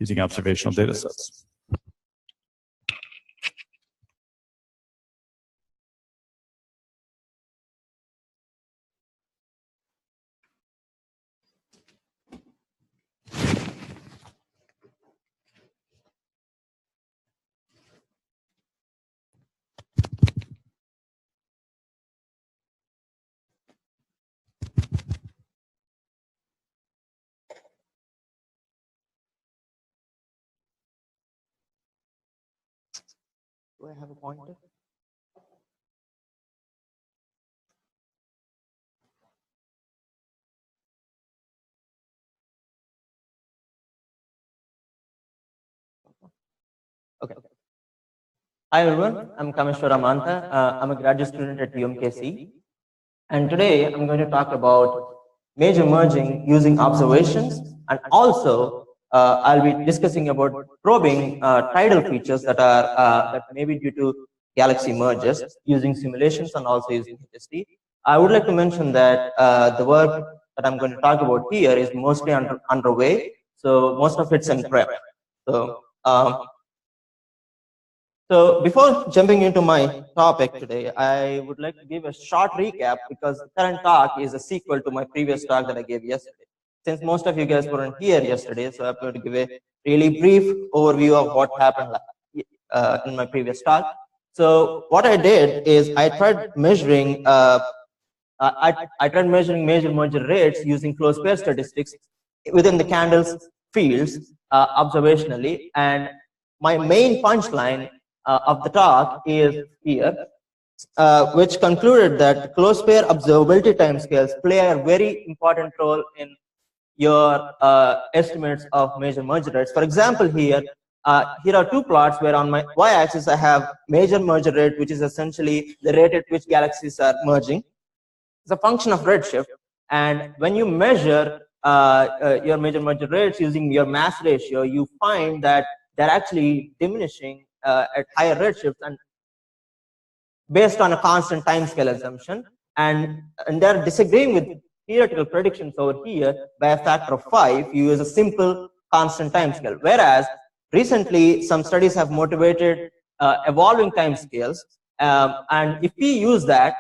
using observational data sets. Do I have a pointer? Okay. Hi everyone, I'm Kameswara Mantha. I'm a graduate student at UMKC. And today I'm going to talk about major merging using observations, and also I'll be discussing about probing tidal features that may be due to galaxy mergers using simulations and also using HST. I would like to mention that the work that I'm going to talk about here is mostly underway, so most of it's in prep. So before jumping into my topic today, I would like to give a short recap because the current talk is a sequel to my previous talk that I gave yesterday. Since most of you guys weren't here yesterday, so I'm going to give a really brief overview of what happened in my previous talk. So what I did is I tried measuring major merger rates using closed pair statistics within the candles fields observationally, and my main punchline of the talk is here, which concluded that closed pair observability timescales play a very important role in your estimates of major merger rates. For example, here are two plots where on my y-axis I have major merger rate, which is essentially the rate at which galaxies are merging. It's a function of redshift, and when you measure your major merger rates using your mass ratio, you find that they're actually diminishing at higher redshifts and based on a constant timescale assumption, and they're disagreeing with theoretical predictions over here by a factor of 5. You use a simple constant timescale, whereas recently some studies have motivated evolving timescales, and if we use that,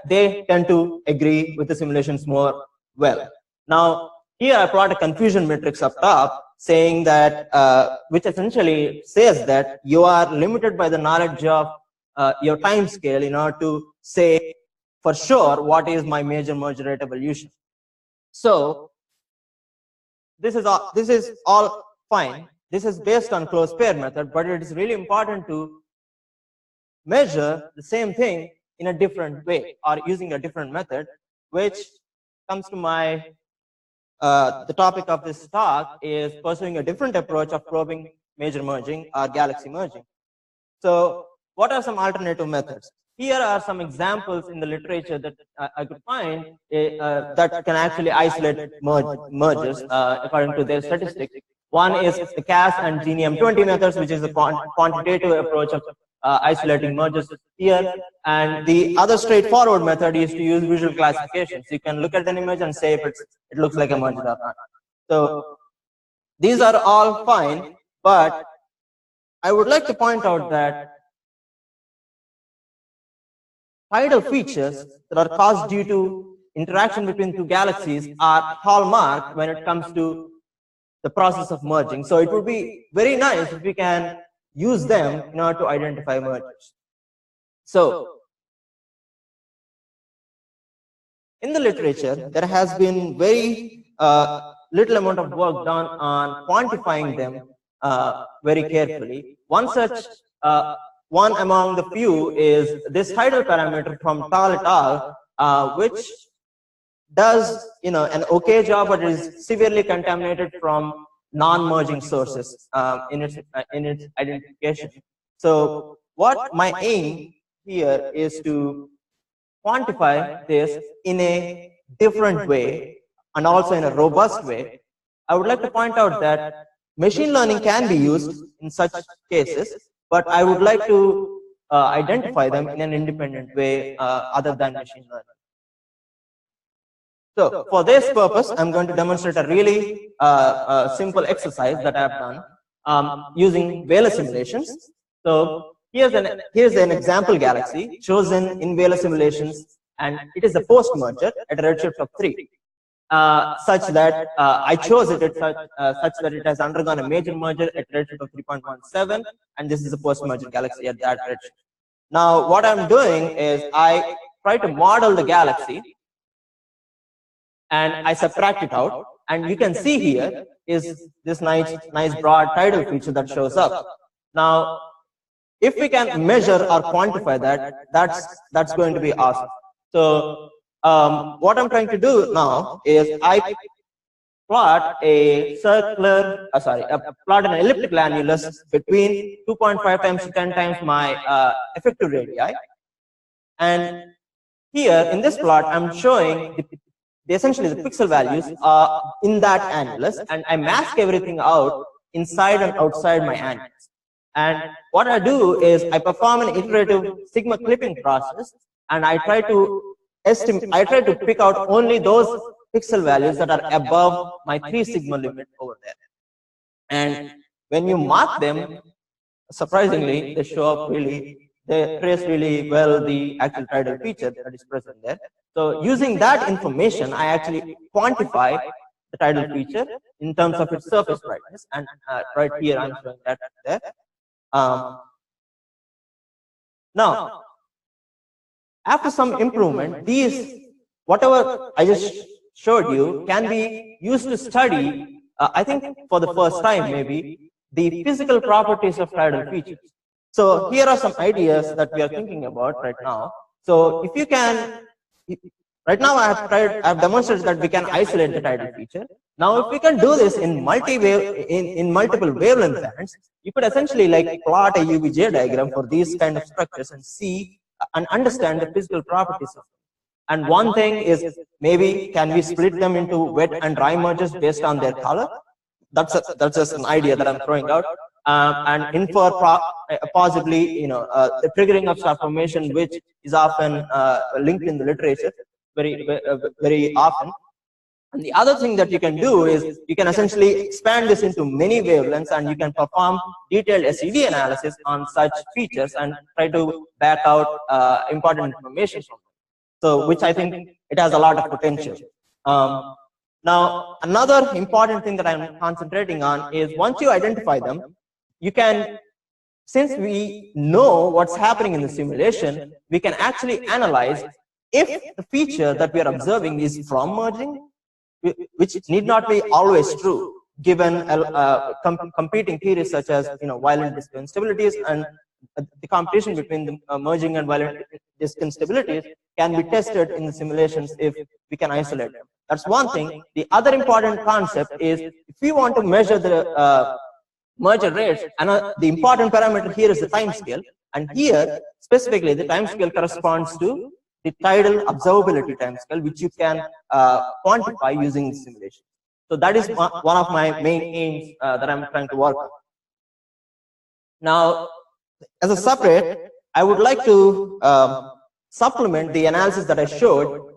they tend to agree with the simulations more well. Now, here I plot a confusion matrix up top saying that, which essentially says that you are limited by the knowledge of your time scale in order to say for sure what is my major merger rate evolution. So this is all fine. This is based on closed pair method, but it is really important to measure the same thing in a different way or using a different method, which comes to my the topic of this talk is pursuing a different approach of probing major merging or galaxy merging. So what are some alternative methods? Here are some examples in the literature that I could find that can actually isolate mergers according to their statistics. One is the CAS and GNM20 methods, which is a quantitative approach of isolating mergers here, and the other straightforward method is to use visual classification. So you can look at an image and say if it looks like a merger or not. So these are all fine, but I would like to point out that tidal features that are caused due to interaction between two galaxies are hallmark when it comes to the process of merging. So it would be very nice if we can use them in order to identify mergers. So in the literature, there has been very little amount of work done on quantifying them very carefully. One among the few is this tidal parameter from Tidal et al., which does an okay job, but is severely contaminated from non-merging sources in its identification. So what my aim here is to quantify this in a different way and also in a robust way. I would like to point out that machine learning can be used in such cases, but I would like to identify them in an independent way other than machine learning. So for this purpose, I'm going to demonstrate a really simple exercise that I've done using Vela simulations. So here's an example galaxy chosen in Vela simulations, and it is a post-merger at a redshift of 3. Such that I chose it such that it has undergone a major merger at redshift of 3.17, and this is a post-merger galaxy at that redshift. Now, what I'm doing is I try to model the galaxy, and I subtract it out, and you can see here is this nice broad tidal feature that shows up. Now, if we can measure or quantify that, that's going to be awesome. So what I'm trying to do now is I plot a plot an elliptical annulus between 2.5 times to 10 times my effective radii, and here in this plot I'm showing essentially the pixel values in that annulus, and I mask everything out inside and outside my annulus. And what I do is I perform an iterative sigma clipping process, and I try to pick out only those pixel values that are above my 3 sigma limit over there. And when you mark them, surprisingly, they show up they trace really well the actual tidal feature that is present there. So using that information, I actually quantify the tidal feature in terms of its surface brightness, and right here I'm showing that there. Now, after some improvement, whatever I just showed you can be used to study, I think for the first time maybe, the physical properties of tidal features. So here are some ideas that we are thinking about right now. So if you can, right now I've demonstrated that we can isolate the tidal feature. Now if we can do this in multiple wavelength bands, you could essentially like plot a UVJ diagram for these kind of structures and see and understand the physical properties of them. And one thing is, maybe can we split them into wet and dry mergers based on their color? That's just an idea that I'm throwing out. And infer possibly, the triggering of star formation, which is often linked in the literature very often. And the other thing that you can do is you can essentially expand this into many wavelengths, and you can perform detailed SED analysis on such features and try to back out important information from them. So, which I think it has a lot of potential. Now, another important thing that I'm concentrating on is once you identify them, you can, since we know what's happening in the simulation, we can actually analyze if the feature that we are observing is from merging, which need not be always true, given competing theories such as violent disk instabilities, and the competition between the merging and violent disk instabilities can be tested in the simulations if we can isolate them. That's one thing. The other important concept is if we want to measure the merger rates, and the important parameter here is the time scale, and here specifically the time scale corresponds to the tidal observability time scale, which you can quantify using the simulation. So that is one of my main aims that I'm trying to work on. Now, as a separate, I would like to supplement the analysis that I showed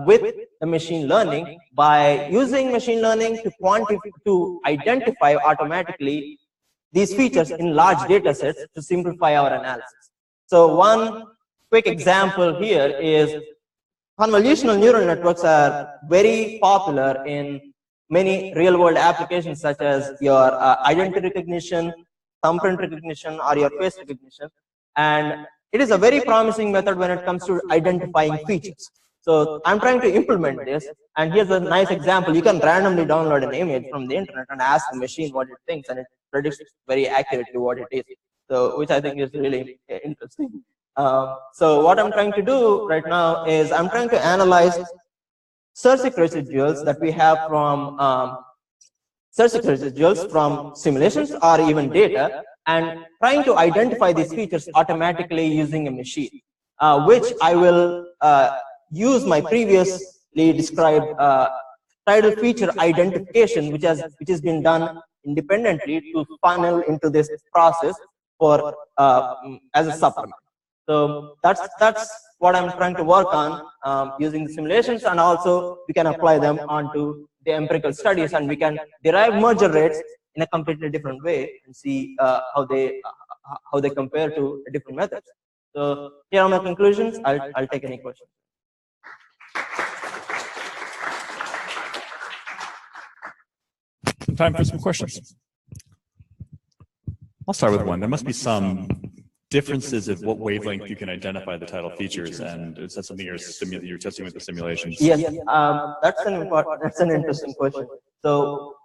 with the machine learning by using machine learning to identify automatically these features in large data sets to simplify our analysis. So one quick example here is convolutional neural networks are very popular in many real-world applications such as your identity recognition, thumbprint recognition, or your face recognition. And it is a very promising method when it comes to identifying features. So I'm trying to implement this, and here's a nice example. You can randomly download an image from the internet and ask the machine what it thinks, and it predicts very accurately what it is. So, which I think is really interesting. So what I'm trying to do right now is I'm trying to analyze Cirsic residuals that we have from simulations or even data, and trying to identify these features automatically using a machine, which I will use my previously described tidal feature identification, which has been done independently to funnel into this process for as a supplement. So that's what I'm trying to work on using the simulations, and also we can apply them onto the empirical studies, and we can derive merger rates in a completely different way and see how they compare to different methods. So here are my conclusions. I'll take any questions. Time for some questions. I'll start with one. There must be some differences of what wavelength you can identify the tidal features, and is that something you're testing with the simulations? Yes, that's an interesting question. So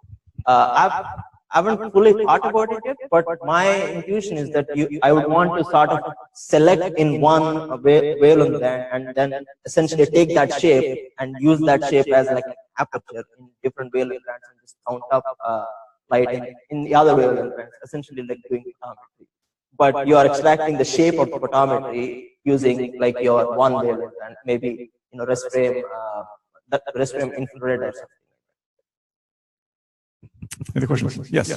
I haven't fully thought about it yet, but my intuition is that I would want to sort of select in one wavelength band and then essentially take that shape and use that shape as like an aperture in different wavelength bands and just count up light in the other wavelength bands, essentially like doing photometry. But you are extracting the shape of the photometry using like your one wavelength and maybe rest frame infrared or something. Any questions? Yes.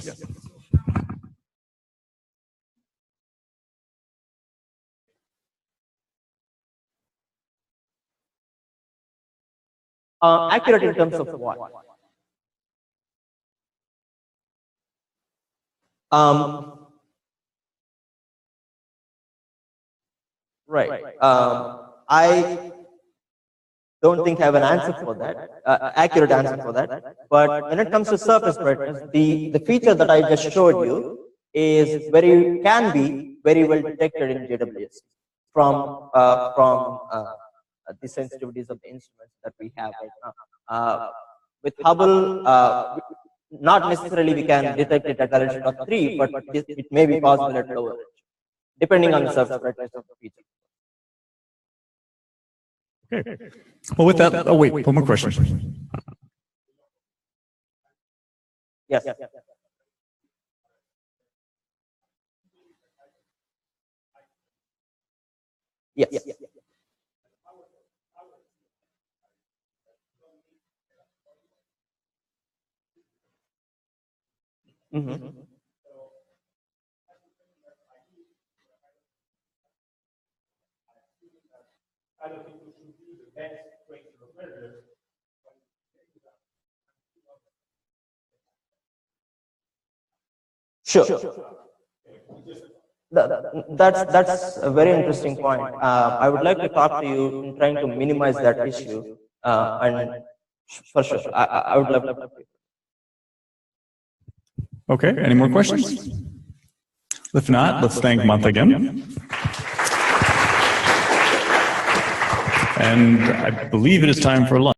Accurate in terms of what? Right. I don't think I have an answer for that, accurate answer for that. But when it comes to surface brightness, the feature that I just showed you can be very well detected in JWST from the sensitivities of the instruments that we have right now. With Hubble, not necessarily we can detect it at a resolution of 3, but it may be possible at lower range, depending on the surface brightness of the feature. Okay. Well, with that, oh wait, one more question. Yes. Yes. Mm-hmm. I don't think we should use the best range of measures. Sure. That's a very interesting point. I would like to talk to you in trying to minimize that issue. And for sure, I would love to. Okay, any more questions? If not, let's thank Mantha again. And I believe it is time for lunch.